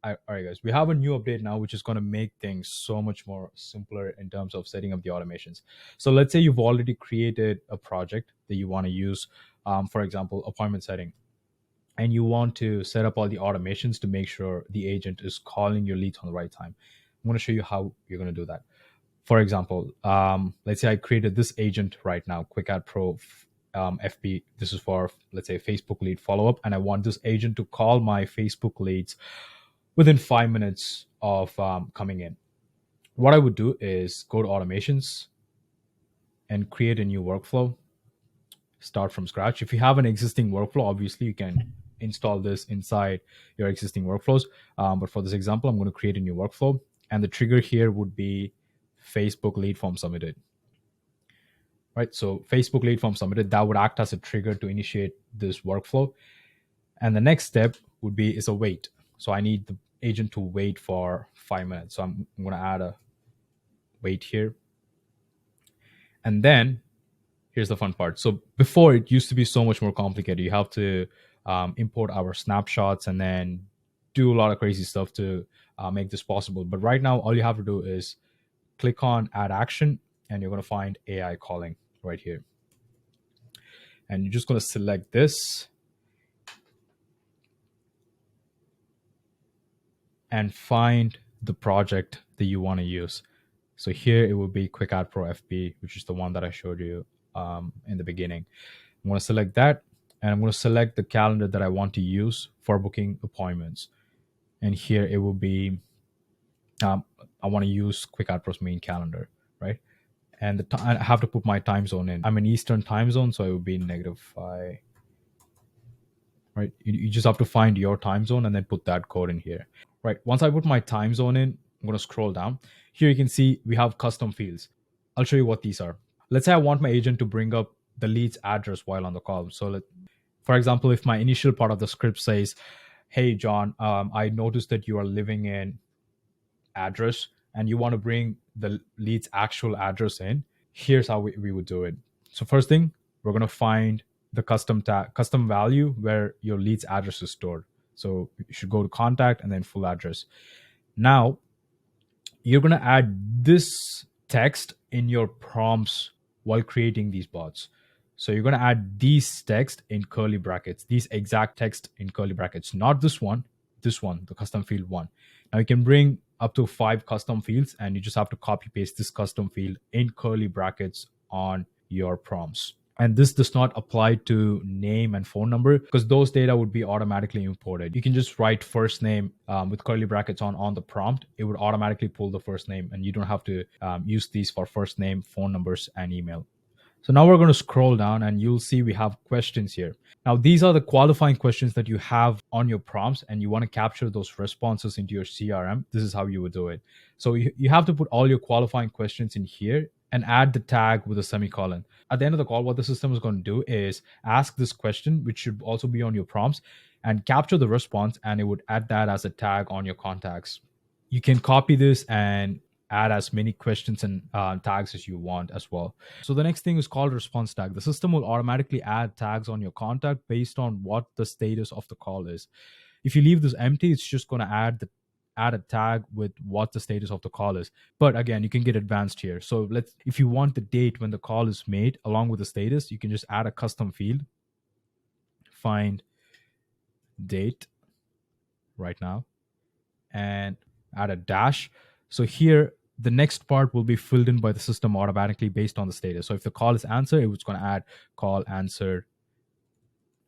All right, guys, we have a new update now, which is going to make things so much more simpler in terms of setting up the automations. So let's say you've already created a project that you want to use, for example, appointment setting, and you want to set up all the automations to make sure the agent is calling your leads on the right time. I'm going to show you how you're going to do that. For example, let's say I created this agent right now, Quick Ad Pro FB. This is for, let's say, Facebook lead follow up, and I want this agent to call my Facebook leads within 5 minutes of coming in. What I would do is go to automations and create a new workflow, start from scratch. If you have an existing workflow, obviously you can install this inside your existing workflows. But for this example, I'm going to create a new workflow. And the trigger here would be Facebook lead form submitted. Right. So Facebook lead form submitted, that would act as a trigger to initiate this workflow. And the next step would be is a wait. So I need the agent to wait for 5 minutes. So I'm going to add a wait here. And then here's the fun part. So before, it used to be so much more complicated. You have to import our snapshots and then do a lot of crazy stuff to make this possible. But right now, all you have to do is click on add action, and you're going to find AI calling right here. And you're just going to select this and find the project that you want to use. So here it will be Quick Ad Pro FB, which is the one that I showed you in the beginning. I'm going to select that, and I'm going to select the calendar that I want to use for booking appointments. And here it will be, I want to use Quick Ad Pro's main calendar, right? And I have to put my time zone in. I'm in Eastern time zone, so it would be -5. Right? You just have to find your time zone and then put that code in here. Right. Once I put my time zone in, I'm going to scroll down. Here you can see we have custom fields. I'll show you what these are. Let's say I want my agent to bring up the lead's address while on the call. So for example, if my initial part of the script says, hey, John, I noticed that you are living in address and you want to bring the lead's actual address in, here's how we would do it. So first thing, we're going to find the custom value where your lead's address is stored. So you should go to contact and then full address. Now you're going to add this text in your prompts while creating these bots. So you're going to add these text in curly brackets, these exact text in curly brackets, not this one, the custom field one. Now you can bring up to 5 custom fields, and you just have to copy paste this custom field in curly brackets on your prompts. And this does not apply to name and phone number because those data would be automatically imported. You can just write first name with curly brackets on the prompt. It would automatically pull the first name, and you don't have to use these for first name, phone numbers, and email. So now we're going to scroll down and you'll see we have questions here. Now, these are the qualifying questions that you have on your prompts, and you want to capture those responses into your CRM. This is how you would do it. So you have to put all your qualifying questions in here and add the tag with a semicolon. At the end of the call, what the system is going to do is ask this question, which should also be on your prompts, and capture the response, and it would add that as a tag on your contacts. You can copy this and add as many questions and tags as you want as well. So the next thing is called response tag. The system will automatically add tags on your contact based on what the status of the call is. If you leave this empty, it's just going to add a tag with what the status of the call is. But again, you can get advanced here. So if you want the date when the call is made along with the status, you can just add a custom field, find date right now, and add a dash. So here, the next part will be filled in by the system automatically based on the status. So if the call is answered, it's going to add call answered.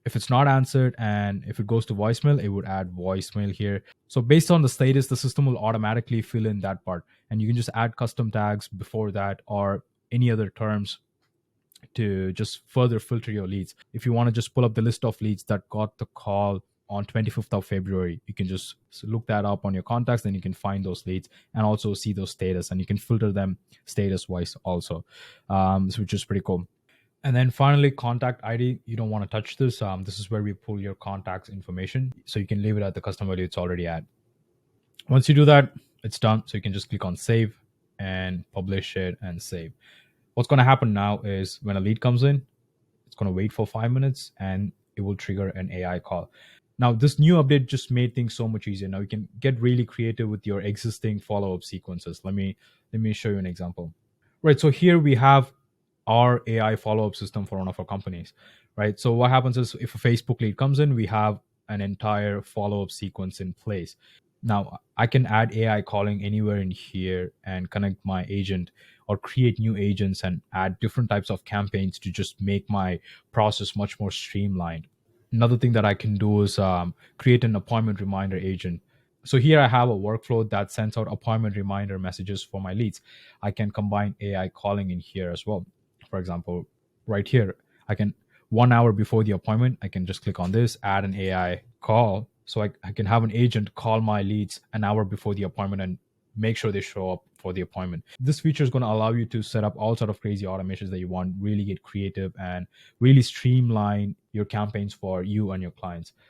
If it's not answered and if it goes to voicemail, it would add voicemail here. So based on the status, the system will automatically fill in that part. And you can just add custom tags before that or any other terms to just further filter your leads. If you want to just pull up the list of leads that got the call on 25th of February, you can just look that up on your contacts, then you can find those leads and also see those status, and you can filter them status wise also, which is pretty cool. And then finally, contact ID. You don't want to touch this. This is where we pull your contacts information. So you can leave it at the custom value it's already at. Once you do that, it's done. So you can just click on save and publish it and save. What's going to happen now is when a lead comes in, it's going to wait for 5 minutes and it will trigger an AI call. Now, this new update just made things so much easier. Now you can get really creative with your existing follow-up sequences. Let me show you an example. Right. So here we have our AI follow-up system for one of our companies. Right. So what happens is if a Facebook lead comes in, we have an entire follow-up sequence in place. Now I can add AI calling anywhere in here and connect my agent or create new agents and add different types of campaigns to just make my process much more streamlined. Another thing that I can do is create an appointment reminder agent. So here I have a workflow that sends out appointment reminder messages for my leads. I can combine AI calling in here as well. For example, right here, I can 1 hour before the appointment, I can just click on this, add an AI call. So I can have an agent call my leads an hour before the appointment and make sure they show up for the appointment. This feature is going to allow you to set up all sort of crazy automations that you want, really get creative and really streamline your campaigns for you and your clients.